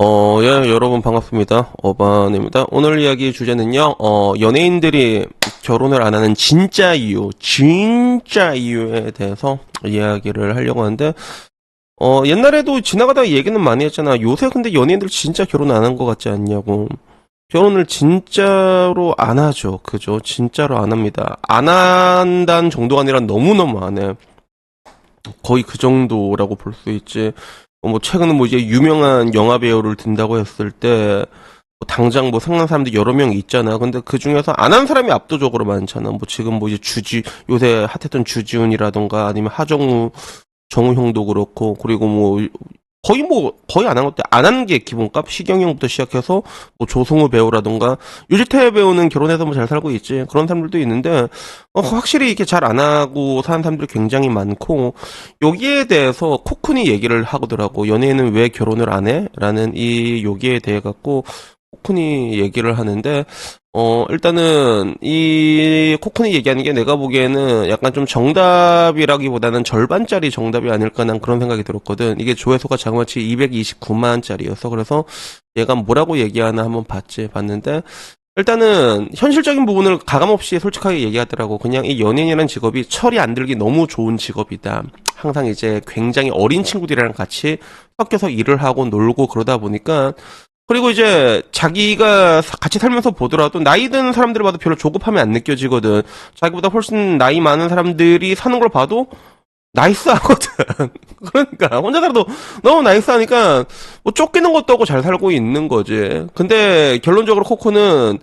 예, 여러분 반갑습니다. 어반입니다. 오늘 이야기 주제는요, 연예인들이 결혼을 안 하는 진짜 이유에 대해서 이야기를 하려고 하는데, 옛날에도 지나가다가 얘기는 많이 했잖아. 요새 근데 연예인들 진짜 결혼 안 한 것 같지 않냐고. 결혼을 진짜로 안 하죠. 그죠? 진짜로 안 합니다. 안 한다는 정도가 아니라 너무너무 안 해. 거의 그 정도라고 볼 수 있지. 뭐 최근에 뭐 이제 유명한 영화 배우를 든다고 했을 때 당장 뭐 생각나는 사람들이 여러 명 있잖아. 근데 그 중에서 안 한 사람이 압도적으로 많잖아. 뭐 지금 뭐 이제 요새 핫했던 주지훈이라던가 아니면 하정우 정우형도 그렇고, 그리고 거의 안 한 것도 안 하는 게 기본값. 시경영부터 시작해서 뭐 조성우 배우라던가 유지태 배우는 결혼해서 뭐 잘 살고 있지. 그런 사람들도 있는데 확실히 이렇게 잘 안 하고 사는 사람들이 굉장히 많고, 여기에 대해서 코쿤이 얘기를 하더라고. 연예인은 왜 결혼을 안 해? 라는 이 여기에 대해 갖고 코쿤이 얘기를 하는데, 일단은, 이, 코쿤이 얘기하는 게 내가 보기에는 약간 좀 정답이라기보다는 절반짜리 정답이 아닐까 난 그런 생각이 들었거든. 이게 조회수가 자그마치 229만짜리였어. 그래서 얘가 뭐라고 얘기하나 한번 봤는데, 일단은 현실적인 부분을 가감없이 솔직하게 얘기하더라고. 그냥 이 연예인이라는 직업이 철이 안 들기 너무 좋은 직업이다. 항상 이제 굉장히 어린 친구들이랑 같이 섞여서 일을 하고 놀고 그러다 보니까, 그리고 이제 자기가 같이 살면서 보더라도 나이 든 사람들을 봐도 별로 조급함이 안 느껴지거든. 자기보다 훨씬 나이 많은 사람들이 사는 걸 봐도 나이스하거든. 그러니까 혼자 살아도 너무 나이스하니까 뭐 쫓기는 것도 하고 잘 살고 있는 거지. 근데 결론적으로 코코는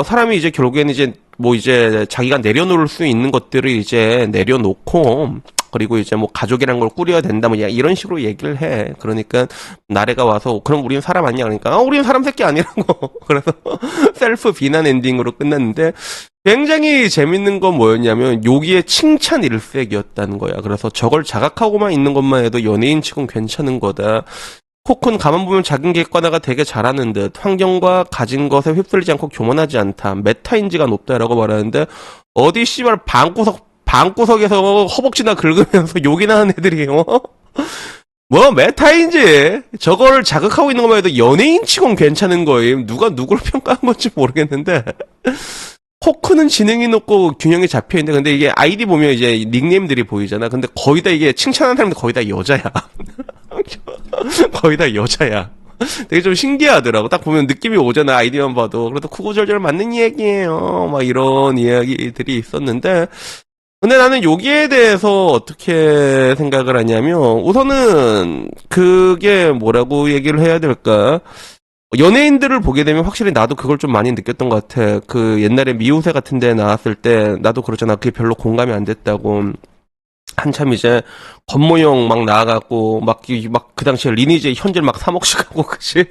사람이 이제 결국에는 이제 뭐 이제 자기가 내려놓을 수 있는 것들을 이제 내려놓고, 그리고 이제 뭐 가족이란 걸 꾸려야 된다 뭐 이런 식으로 얘기를 해. 그러니까 나래가 와서 그럼 우리는 사람 아니야? 그러니까 우리는 사람 새끼 아니라고. 그래서 셀프 비난 엔딩으로 끝났는데, 굉장히 재밌는 건 뭐였냐면 여기에 칭찬 일색이었다는 거야. 그래서 저걸 자각하고만 있는 것만 해도 연예인 치곤 괜찮은 거다. 코쿤 가만 보면 작은 객관화가 되게 잘하는 듯, 환경과 가진 것에 휩쓸리지 않고 교만하지 않다, 메타인지가 높다라고 말하는데, 어디 씨발 방구석에서 허벅지나 긁으면서 욕이나 하는 애들이에요. 뭐 메타인지 저걸 자극하고 있는 것만 해도 연예인 치곤 괜찮은 거임. 누가 누굴 평가한 건지 모르겠는데, 포크는 지능이 높고 균형이 잡혀있는데, 근데 이게 아이디 보면 이제 닉네임들이 보이잖아. 근데 거의 다 이게 칭찬하는 사람들 거의 다 여자야. 거의 다 여자야. 되게 좀 신기하더라고. 딱 보면 느낌이 오잖아, 아이디만 봐도. 그래도 구구절절 맞는 이야기예요. 막 이런 이야기들이 있었는데, 근데 나는 여기에 대해서 어떻게 생각을 하냐면, 우선은 그게 뭐라고 얘기를 해야 될까? 연예인들을 보게 되면 확실히 나도 그걸 좀 많이 느꼈던 것 같아. 그 옛날에 미우새 같은 데 나왔을 때 나도 그렇잖아. 그게 별로 공감이 안 됐다고. 한참 이제 권모형 막 나와갖고 막 그 당시에 리니지 현질 막 3억씩 하고, 그치?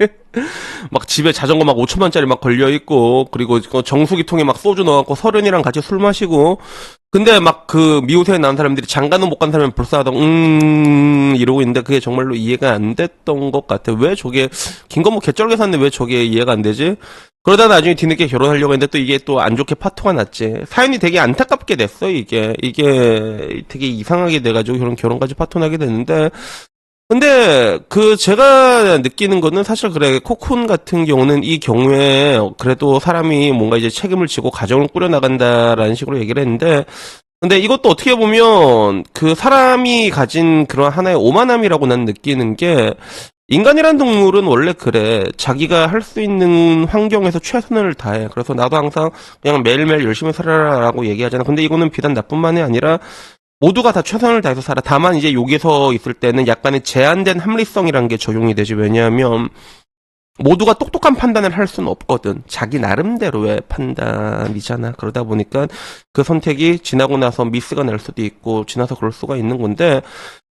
막 집에 자전거 막 5천만짜리 막 걸려있고, 그리고 그 정수기 통에 막 소주 넣어갖고 서른이랑 같이 술 마시고, 근데 막 그 미우새에 나온 사람들이 장가는 못 간 사람이 불쌍하다고 이러고 있는데, 그게 정말로 이해가 안 됐던 것 같아. 왜 저게 김건모 개쩔게 샀는데 왜 저게 이해가 안 되지? 그러다 나중에 뒤늦게 결혼하려고 했는데 또 이게 또 안 좋게 파토가 났지. 사연이 되게 안타깝게 됐어. 이게 되게 이상하게 돼가지고 결혼까지 파토 나게 됐는데, 근데 그 제가 느끼는 거는 사실 그래, 코쿤 같은 경우는 이 경우에 그래도 사람이 뭔가 이제 책임을 지고 가정을 꾸려나간다라는 식으로 얘기를 했는데, 근데 이것도 어떻게 보면 그 사람이 가진 그런 하나의 오만함이라고 난 느끼는 게, 인간이란 동물은 원래 그래. 자기가 할 수 있는 환경에서 최선을 다해. 그래서 나도 항상 그냥 매일매일 열심히 살아라라고 얘기하잖아. 근데 이거는 비단 나뿐만이 아니라 모두가 다 최선을 다해서 살아. 다만 이제 여기서 있을 때는 약간의 제한된 합리성이라는 게 적용이 되지. 왜냐하면 모두가 똑똑한 판단을 할 수는 없거든. 자기 나름대로의 판단이잖아. 그러다 보니까 그 선택이 지나고 나서 미스가 날 수도 있고 지나서 그럴 수가 있는 건데,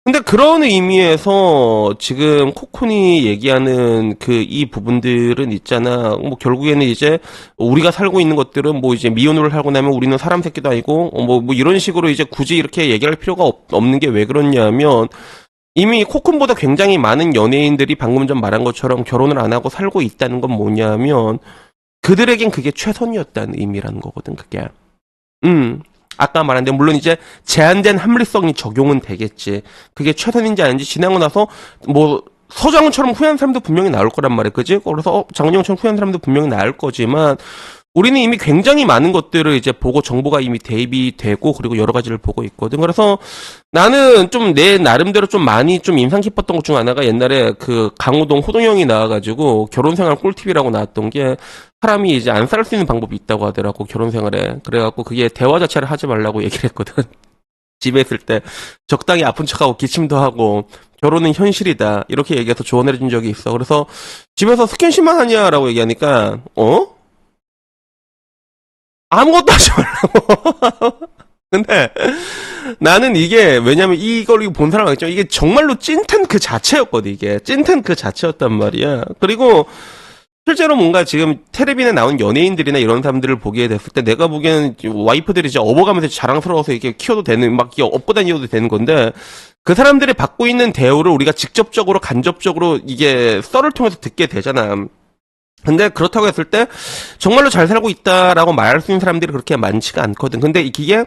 근데 그런 의미에서 지금 코쿤이 얘기하는 그 이 부분들은 있잖아. 뭐 결국에는 이제 우리가 살고 있는 것들은 뭐 이제 미혼으로 살고 나면 우리는 사람 새끼도 아니고 뭐 이런 식으로 이제 굳이 이렇게 얘기할 필요가 없는 게 왜 그렇냐면, 이미 코쿤보다 굉장히 많은 연예인들이 방금 전 말한 것처럼 결혼을 안 하고 살고 있다는 건 뭐냐면, 그들에겐 그게 최선이었다는 의미라는 거거든, 그게. 아까 말한 데 물론 이제 제한된 합리성이 적용은 되겠지. 그게 최선인지 아닌지 지나고 나서 뭐 서장훈처럼 후회한 사람도 분명히 나올 거란 말이야, 그지? 그래서 장은영처럼 후회한 사람도 분명히 나올 거지만 우리는 이미 굉장히 많은 것들을 이제 보고 정보가 이미 대입이 되고 그리고 여러 가지를 보고 있거든. 그래서 나는 좀 내 나름대로 좀 많이 좀 인상 깊었던 것 중 하나가 옛날에 그 강호동 호동형이 나와가지고 결혼생활 꿀팁이라고 나왔던 게 사람이 이제 안 살 수 있는 방법이 있다고 하더라고, 결혼생활에. 그래갖고 그게 대화 자체를 하지 말라고 얘기를 했거든. 집에 있을 때 적당히 아픈 척하고 기침도 하고 결혼은 현실이다 이렇게 얘기해서 조언을 해준 적이 있어. 그래서 집에서 스킨십만 하냐라고 얘기하니까 아무것도 하지 말라고. 근데 나는 이게 왜냐면 이걸 본 사람 알겠지만 이게 정말로 찐텐 그 자체였거든. 이게 찐텐 그 자체였단 말이야. 그리고 실제로 뭔가 지금 텔레비전에 나온 연예인들이나 이런 사람들을 보게 됐을 때 내가 보기에는 와이프들이 이제 업어가면서 자랑스러워서 이렇게 키워도 되는, 막 업고 다니어도 되는 건데 그 사람들이 받고 있는 대우를 우리가 직접적으로 간접적으로 이게 썰을 통해서 듣게 되잖아. 근데 그렇다고 했을 때 정말로 잘 살고 있다라고 말할 수 있는 사람들이 그렇게 많지가 않거든. 근데 이게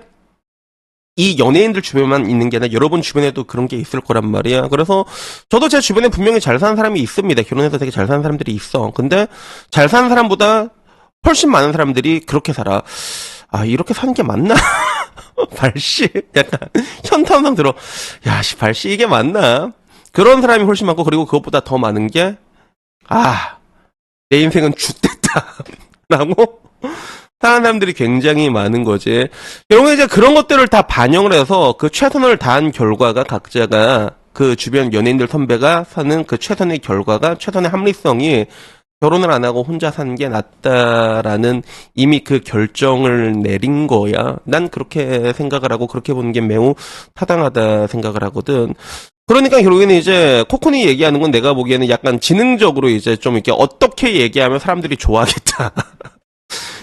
이 연예인들 주변만 있는 게 아니라 여러분 주변에도 그런 게 있을 거란 말이야. 그래서 저도 제 주변에 분명히 잘 사는 사람이 있습니다. 결혼해서 되게 잘 사는 사람들이 있어. 근데 잘 사는 사람보다 훨씬 많은 사람들이 그렇게 살아. 아, 이렇게 사는 게 맞나? 발씨? 약간 현타 항상 들어. 야, 씨, 발씨 이게 맞나? 그런 사람이 훨씬 많고, 그리고 그것보다 더 많은 게 내 인생은 죽됐다 라고 사는 사람들이 굉장히 많은 거지. 결국에 이제 그런 것들을 다 반영을 해서 그 최선을 다한 결과가 각자가 그 주변 연예인들 선배가 사는 그 최선의 결과가, 최선의 합리성이 결혼을 안 하고 혼자 사는 게 낫다라는 이미 그 결정을 내린 거야. 난 그렇게 생각을 하고 그렇게 보는 게 매우 타당하다 생각을 하거든. 그러니까 결국에는 이제 코코니 얘기하는 건 내가 보기에는 약간 지능적으로 이제 좀 이렇게 어떻게 얘기하면 사람들이 좋아하겠다.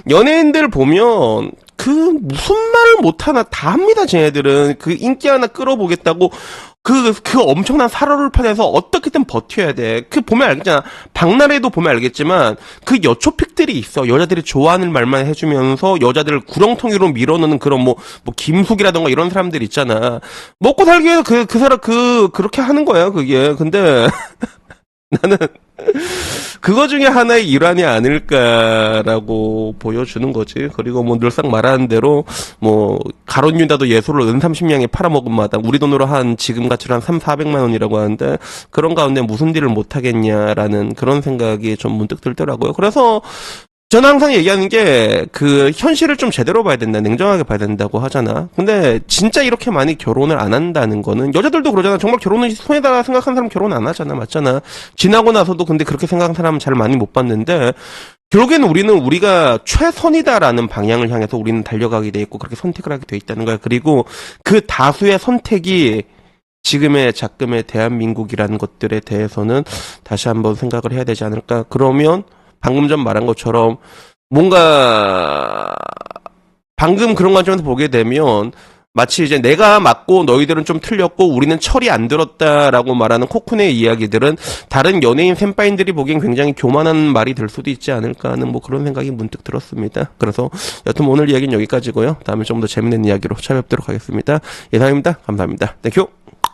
연예인들 보면 그 무슨 말을 못하나 다 합니다. 쟤네들은 그 인기 하나 끌어보겠다고 그 엄청난 살얼음판에서 어떻게든 버텨야 돼. 그 보면 알겠잖아. 박나래도 보면 알겠지만 그 여초픽들이 있어. 여자들이 좋아하는 말만 해주면서 여자들을 구렁텅이로 밀어넣는 그런 뭐 김숙이라던가 이런 사람들 있잖아. 먹고 살기 위해서 그 사람 그렇게 하는 거야 그게. 근데 나는 그거 중에 하나의 일환이 아닐까라고 보여주는 거지. 그리고 뭐 늘상 말하는 대로 뭐 가론 유다도 예술을 은 30냥에 팔아먹은 마당, 우리 돈으로 한 지금 가치로 한 3,400만 원이라고 하는데 그런 가운데 무슨 딜을 못 하겠냐라는 그런 생각이 좀 문득 들더라고요. 그래서 저는 항상 얘기하는 게 그 현실을 좀 제대로 봐야 된다, 냉정하게 봐야 된다고 하잖아. 근데 진짜 이렇게 많이 결혼을 안 한다는 거는 여자들도 그러잖아. 정말 결혼은 손해다 생각하는 사람 결혼 안 하잖아, 맞잖아. 지나고 나서도 근데 그렇게 생각하는 사람 잘 많이 못 봤는데 결국에는 우리가 최선이다라는 방향을 향해서 우리는 달려가게 돼 있고 그렇게 선택을 하게 돼 있다는 거야. 그리고 그 다수의 선택이 지금의 작금의 대한민국이라는 것들에 대해서는 다시 한번 생각을 해야 되지 않을까. 그러면 방금 전 말한 것처럼 뭔가 방금 그런 관점에서 보게 되면 마치 이제 내가 맞고 너희들은 좀 틀렸고 우리는 철이 안 들었다라고 말하는 코쿤의 이야기들은 다른 연예인 팬파인들이 보기엔 굉장히 교만한 말이 될 수도 있지 않을까 하는 뭐 그런 생각이 문득 들었습니다. 그래서 여튼 오늘 이야기는 여기까지고요. 다음에 좀 더 재밌는 이야기로 찾아뵙도록 하겠습니다. 이상입니다. 감사합니다. 땡큐.